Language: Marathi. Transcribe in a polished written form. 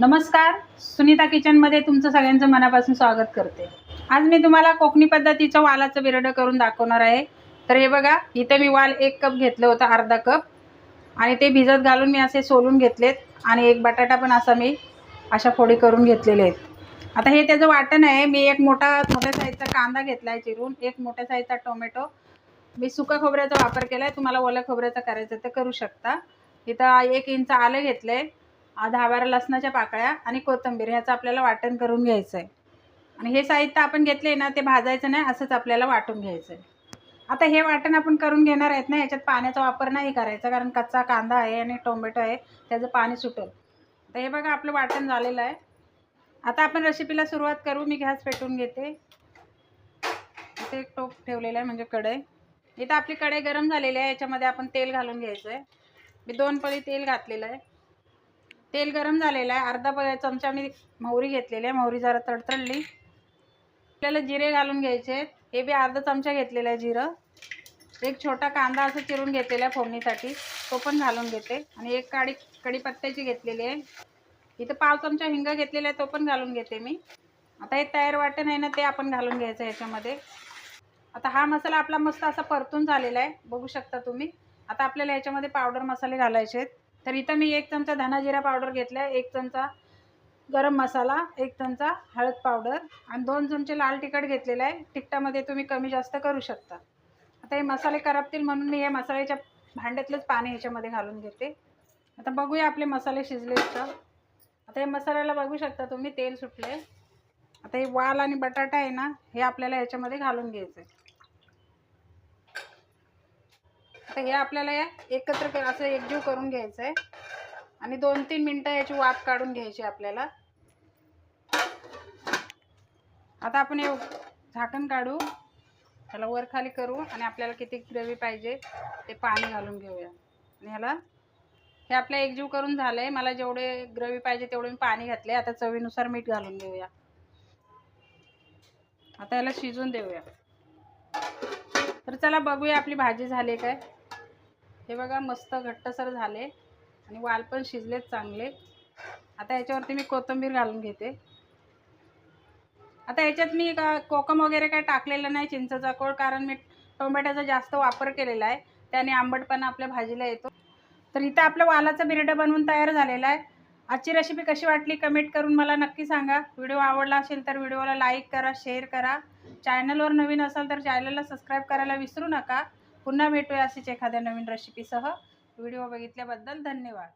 नमस्कार, सुनीता किचनमध्ये तुमचं सगळ्यांचं मनापासून स्वागत करते। आज मी तुम्हाला कोकणी पद्धतीचं वालाचं बिरडं करून दाखवणार आहे। तर हे बघा, इथे मी वाल 1 कप घेतलं होतं, अर्धा कप, आणि ते भिजत घालून मी असे सोलून घेतलेत, आणि एक बटाटा पण असा मी अशा फोडी करून घेतलेले आहेत। आता हे त्याचं वाटण आहे। मी एक मोठ्या साईजचा कांदा घेतला आहे चिरून, एक मोठ्या साईजचा टोमॅटो, मी सुका खोबऱ्याचा वापर केला आहे, तुम्हाला ओल्या खोबऱ्याचा करायचं तर करू शकता। इथं 1 इंच आलं घेतलंय, 10-12 लसणाच्या पाकळ्या आणि कोथिंबीर, ह्याचं आपल्याला वाटण करून घ्यायचं आहे। आणि हे साहित्य आपण घेतले ना, ते भाजायचं नाही, असंच आपल्याला वाटून घ्यायचं आहे। आता हे वाटण आपण करून घेणार आहेत ना, याच्यात पाण्याचा वापर नाही करायचा, कारण कच्चा कांदा आहे आणि टोमॅटो आहे, त्याचं पाणी सुटेल। तर हे बघा, आपलं वाटण झालेलं आहे। आता आपण रेसिपीला सुरुवात करू। मी गॅस पेटवून घेते। इथे एक टोप ठेवलेला आहे, म्हणजे कढई। इथं आपली कढई गरम झालेली आहे, याच्यामध्ये आपण तेल घालून घ्यायचं आहे। मी 2 पळी तेल घातलेलं आहे। तेल गरम झालेलं आहे। अर्धा चमचा मी मोहरी घेतलेली आहे, मोहरी जरा तडतडली। आपल्याला जिरे घालून घ्यायचे आहेत, हे बी अर्धा चमचा घेतलेलं आहे जिरं। एक छोटा कांदा असं चिरून घेतलेला आहे फोडणीसाठी, तो पण घालून घेते। आणि एक कढीपत्त्याची घेतलेली आहे। इथं पाव चमचा हिंग घेतलेला आहे, तो पण घालून घेते मी। आता हे तयार वाटण आहे ना, ते आपण घालून घ्यायचं ह्याच्यामध्ये। आता हा मसाला आपला मस्त असा परतून झालेला आहे, बघू शकता तुम्ही। आता आपल्याला ह्याच्यामध्ये पावडर मसाले घालायचे आहेत। तर इथं मी 1 चमचा धना जिरा पावडर घेतला आहे, 1 चमचा गरम मसाला, 1 चमचा हळद पावडर, आणि 2 चमचे लाल तिखट घेतलेला आहे। तिखटामध्ये तुम्ही कमी जास्त करू शकता। आता हे मसाले करपतील म्हणून मी हे मसाल्याच्या भांड्यातलंच पाणी ह्याच्यामध्ये घालून घेते। आता बघूया आपले मसाले शिजले का। आता हे मसाल्याला बघू शकता तुम्ही, तेल सुटले। आता हे वाल आणि बटाटा आहे ना, हे आपल्याला ह्याच्यामध्ये घालून घ्यायचं आहे। आता हे आपल्याला एकत्र असं एकजीव करून घ्यायचं आहे, आणि 2-3 मिनटं याची वाफ काढून घ्यायची आपल्याला। आता आपण हे झाकण काढू, त्याला वर खाली करू, आणि आपल्याला किती ग्रेव्ही पाहिजे ते पाणी घालून घेऊया। आणि ह्याला हे आपलं एकजीव करून झालंय। मला जेवढे ग्रेव्ही पाहिजे तेवढे मी पाणी घातले। आता चवीनुसार मीठ घालून घेऊया। आता याला शिजून देऊया। तर चला बघूया आपली भाजी झाली काय। हे बघा, मस्त घट्टसर झाले, आणि वाल पण शिजलेत चांगले। आता याच्यावरती मी कोथिंबीर घालून घेते। आता याच्यात मी कोकम वगैरे काय टाकलेलं नाही, चिंचेचा कोळ, कारण मी टोमॅटोचा जास्त वापर केलेला आहे, त्याने आंबटपणा आपल्या भाजीला येतो। तर इथं आपलं वालाचं बिरडं बनवून तयार झालेलं आहे। आजची रेसिपी कशी वाटली कमेंट करून मला नक्की सांगा। व्हिडिओ आवडला असेल तर व्हिडिओला लाईक करा, शेअर करा। चॅनलवर नवीन असाल तर चॅनलला सबस्क्राईब करायला विसरू नका। पुन्हा भेटूया अशीच एखाद्या नवीन रेसिपीसह। व्हिडिओ बघितल्याबद्दल धन्यवाद।